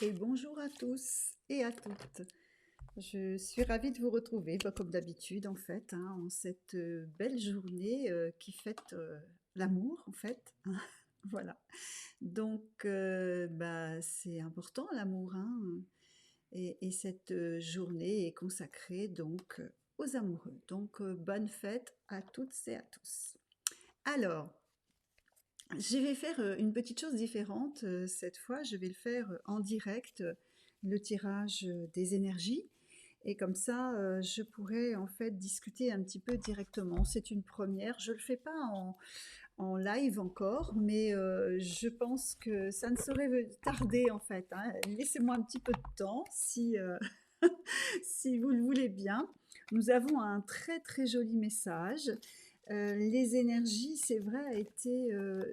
Et bonjour à tous et à toutes. Je suis ravie de vous retrouver, comme d'habitude en fait, hein, en cette belle journée qui fête l'amour en fait. Voilà. Donc c'est important l'amour, hein, et cette journée est consacrée donc aux amoureux. Donc bonne fête à toutes et à tous. Alors, je vais faire une petite chose différente cette fois. Je vais le faire en direct, le tirage des énergies. Et comme ça, je pourrais en fait discuter un petit peu directement. C'est une première. Je ne le fais pas en live encore, mais je pense que ça ne saurait tarder en fait, hein. Laissez-moi un petit peu de temps si, si vous le voulez bien. Nous avons un très très joli message. Les énergies, c'est vrai,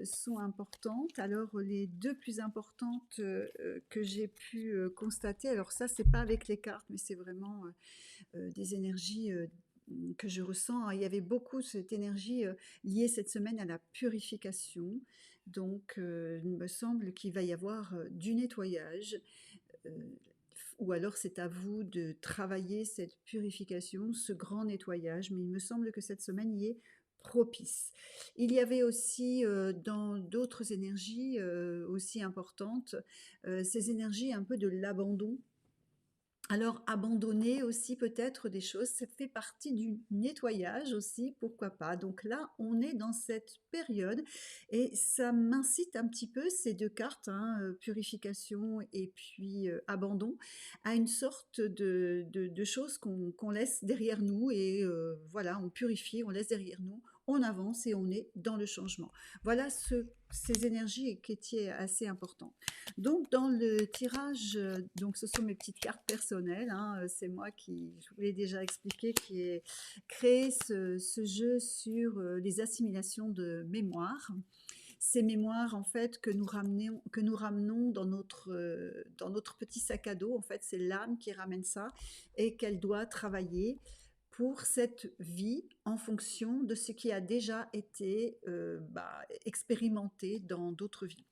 sont importantes. Alors, les deux plus importantes que j'ai pu constater, alors ça, c'est pas avec les cartes, mais c'est vraiment des énergies que je ressens. Il y avait beaucoup cette énergie liée cette semaine à la purification. Donc, il me semble qu'il va y avoir du nettoyage. euh, ou alors c'est à vous de travailler cette purification, ce grand nettoyage, mais il me semble que cette semaine y est propice. Il y avait aussi dans d'autres énergies aussi importantes, ces énergies un peu de l'abandon. Alors abandonner aussi peut-être des choses, ça fait partie du nettoyage aussi, pourquoi pas. Donc là, on est dans cette période et ça m'incite un petit peu ces deux cartes, hein, purification et puis abandon, à une sorte de choses qu'on laisse derrière nous et voilà, on purifie, on laisse derrière nous, on avance et on est dans le changement. Voilà ces énergies qui étaient assez importantes. Donc dans le tirage, donc ce sont mes petites cartes personnelles, hein, c'est moi qui, je vous l'ai déjà expliqué, qui ai créé ce jeu sur les assimilations de mémoire. Ces mémoires en fait que nous ramenons dans notre petit sac à dos, en fait c'est l'âme qui ramène ça et qu'elle doit travailler pour cette vie en fonction de ce qui a déjà été expérimenté dans d'autres vies.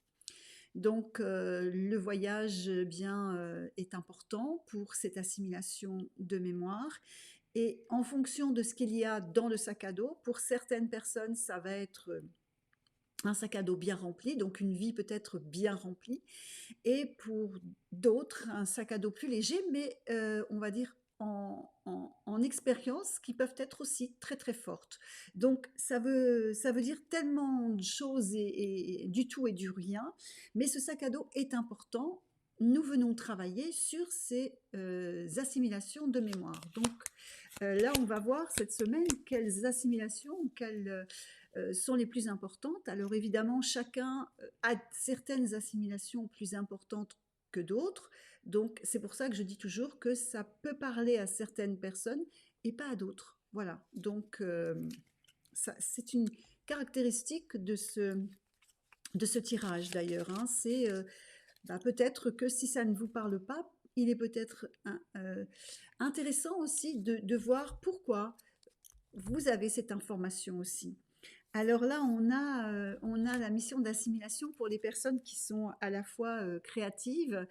Donc le voyage bien est important pour cette assimilation de mémoire. Et en fonction de ce qu'il y a dans le sac à dos, pour certaines personnes, ça va être un sac à dos bien rempli, donc une vie peut-être bien remplie. Et pour d'autres, un sac à dos plus léger, mais on va dire en expériences qui peuvent être aussi très très fortes. Donc ça veut dire tellement de choses et du tout et du rien, mais ce sac à dos est important. Nous venons travailler sur ces assimilations de mémoire. Donc là, on va voir cette semaine quelles assimilations, quelles sont les plus importantes. Alors évidemment, chacun a certaines assimilations plus importantes que d'autres. Donc c'est pour ça que je dis toujours que ça peut parler à certaines personnes et pas à d'autres. Voilà. Donc c'est une caractéristique de ce tirage d'ailleurs, hein. C'est peut-être que si ça ne vous parle pas, il est peut-être intéressant aussi de voir pourquoi vous avez cette information aussi. Alors là, on a la mission d'assimilation pour les personnes qui sont à la fois créatives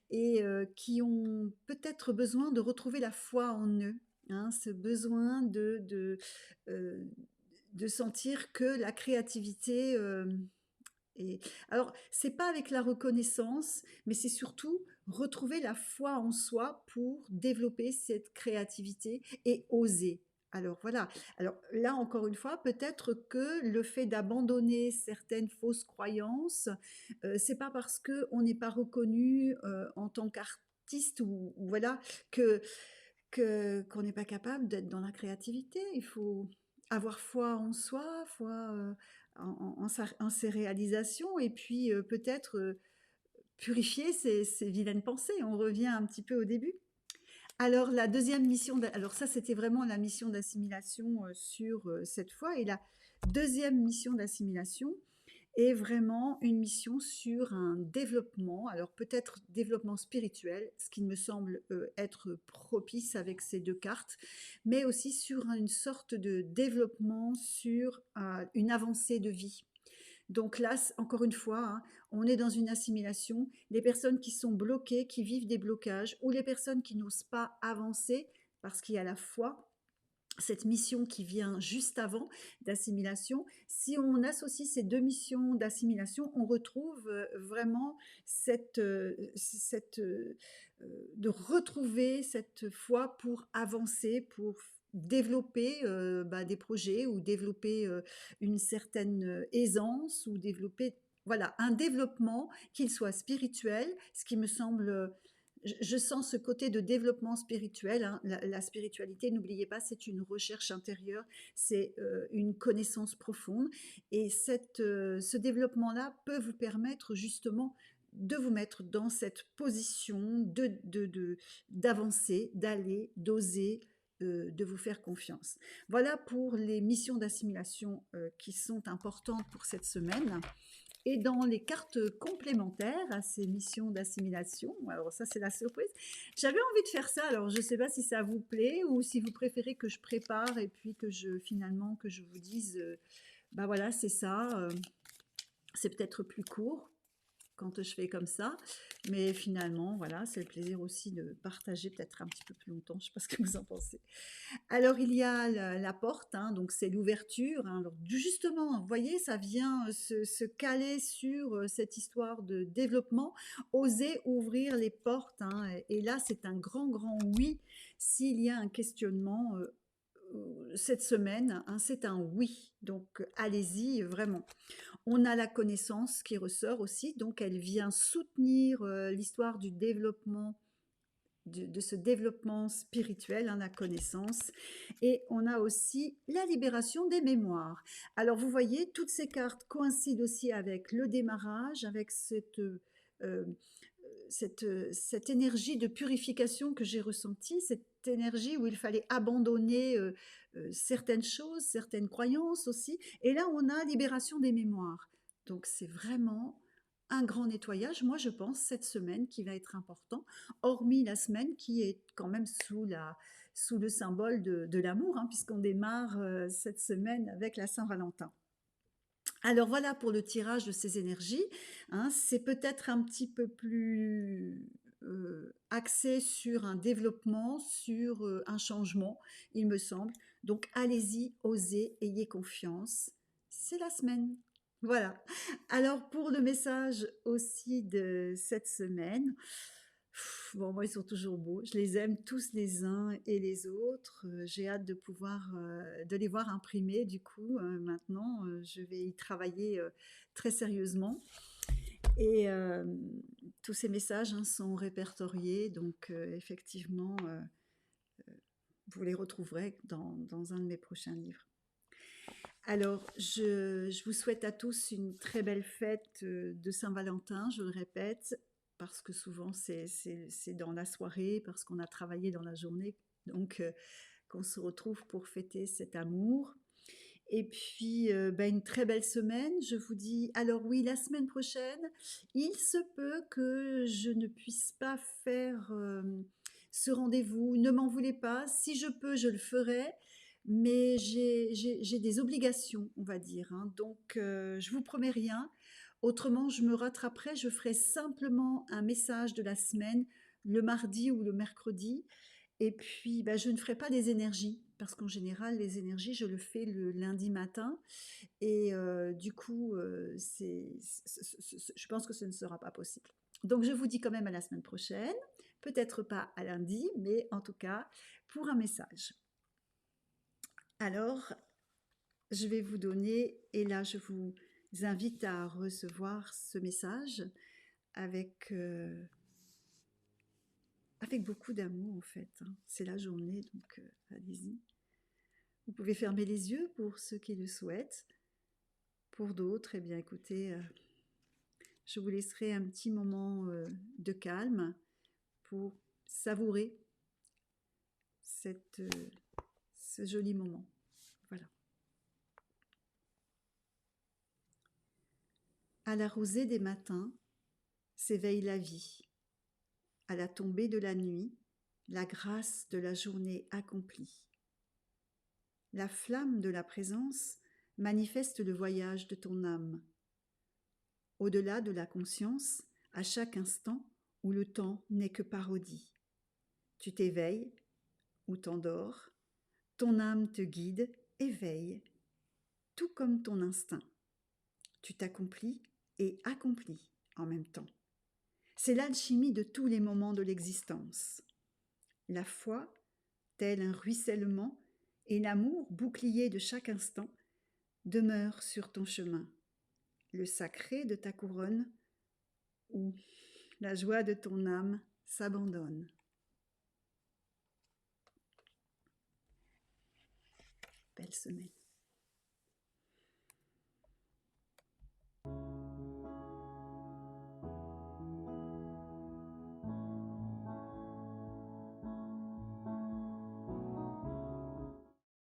et qui ont peut-être besoin de retrouver la foi en eux, hein, ce besoin euh, de sentir que la créativité est... Alors, c'est pas avec la reconnaissance, mais c'est surtout retrouver la foi en soi pour développer cette créativité et oser. Alors voilà. Alors là, encore une fois, peut-être que le fait d'abandonner certaines fausses croyances, c'est pas parce que on n'est pas reconnu en tant qu'artiste ou voilà que qu'on n'est pas capable d'être dans la créativité. Il faut avoir foi en soi, foi en ses réalisations et puis peut-être purifier ses vilaines pensées. On revient un petit peu au début. Alors la deuxième mission, alors ça c'était vraiment la mission d'assimilation sur cette fois, et la deuxième mission d'assimilation est vraiment une mission sur un développement, alors peut-être développement spirituel, ce qui me semble être propice avec ces deux cartes, mais aussi sur une sorte de développement sur une avancée de vie. Donc là, encore une fois, hein, on est dans une assimilation. Les personnes qui sont bloquées, qui vivent des blocages, ou les personnes qui n'osent pas avancer parce qu'il y a la foi, cette mission qui vient juste avant d'assimilation. Si on associe ces deux missions d'assimilation, on retrouve vraiment de retrouver cette foi pour avancer, pour développer des projets ou développer une certaine aisance ou développer voilà un développement qu'il soit spirituel, ce qui me semble je sens ce côté de développement spirituel, hein. La spiritualité, n'oubliez pas, c'est une recherche intérieure, c'est une connaissance profonde. Et ce développement-là peut vous permettre justement de vous mettre dans cette position d'avancer, d'aller, d'oser, de vous faire confiance. Voilà pour les missions d'assimilation qui sont importantes pour cette semaine. Et dans les cartes complémentaires à ces missions d'assimilation, alors ça c'est la surprise, j'avais envie de faire ça, alors je ne sais pas si ça vous plaît ou si vous préférez que je prépare et puis que finalement que je vous dise, bah voilà c'est ça, c'est peut-être plus court quand je fais comme ça, mais finalement voilà c'est le plaisir aussi de partager peut-être un petit peu plus longtemps, je ne sais pas ce que vous en pensez. Alors il y a la porte, hein, donc c'est l'ouverture, hein. Alors, justement, vous voyez, ça vient se caler sur cette histoire de développement, oser ouvrir les portes, hein. Et là, c'est un grand, grand oui. S'il y a un questionnement cette semaine, hein, c'est un oui. Donc allez-y, vraiment. On a la connaissance qui ressort aussi, donc elle vient soutenir l'histoire du développement de ce développement spirituel, hein, la connaissance. Et on a aussi la libération des mémoires. Alors vous voyez, toutes ces cartes coïncident aussi avec le démarrage, avec cette énergie de purification que j'ai ressentie, cette énergie où il fallait abandonner certaines choses, certaines croyances aussi. Et là, on a libération des mémoires. Donc c'est vraiment un grand nettoyage, moi je pense, cette semaine qui va être important, hormis la semaine qui est quand même sous le symbole de l'amour, hein, puisqu'on démarre cette semaine avec la Saint-Valentin. Alors voilà pour le tirage de ces énergies, hein, c'est peut-être un petit peu plus axé sur un développement, sur un changement, il me semble. Donc allez-y, osez, ayez confiance, c'est la semaine. Voilà. Alors pour le message aussi de cette semaine, bon, moi, ils sont toujours beaux. Je les aime tous les uns et les autres. J'ai hâte de pouvoir de les voir imprimés. Du coup, maintenant, je vais y travailler très sérieusement. Et tous ces messages hein, sont répertoriés. Donc, effectivement, vous les retrouverez dans un de mes prochains livres. Alors, je vous souhaite à tous une très belle fête de Saint-Valentin, je le répète, parce que souvent c'est dans la soirée, parce qu'on a travaillé dans la journée, donc qu'on se retrouve pour fêter cet amour. Et puis, une très belle semaine, je vous dis, alors oui, la semaine prochaine, il se peut que je ne puisse pas faire ce rendez-vous, ne m'en voulez pas, si je peux, je le ferai, mais j'ai des obligations, on va dire, hein. Donc je vous promets rien, autrement je me rattraperai, je ferai simplement un message de la semaine, le mardi ou le mercredi, et puis, je ne ferai pas les énergies, parce qu'en général, les énergies, je le fais le lundi matin. Et du coup, je pense que ce ne sera pas possible. Donc, je vous dis quand même à la semaine prochaine. Peut-être pas à lundi, mais en tout cas, pour un message. Alors, je vais vous donner, et là, je vous invite à recevoir ce message avec... avec beaucoup d'amour en fait, hein. C'est la journée, donc allez-y. Vous pouvez fermer les yeux pour ceux qui le souhaitent. Pour d'autres, eh bien écoutez, je vous laisserai un petit moment de calme pour savourer ce joli moment. Voilà. À la rosée des matins s'éveille la vie. À la tombée de la nuit, la grâce de la journée accomplie. La flamme de la présence manifeste le voyage de ton âme. au-delà de la conscience, à chaque instant où le temps n'est que parodie. Tu t'éveilles ou t'endors, ton âme te guide et veille, tout comme ton instinct. Tu t'accomplis et accomplis en même temps. C'est l'alchimie de tous les moments de l'existence. La foi, tel un ruissellement, et l'amour, bouclier de chaque instant, demeurent sur ton chemin. Le sacré de ta couronne, où la joie de ton âme s'abandonne. Belle semaine.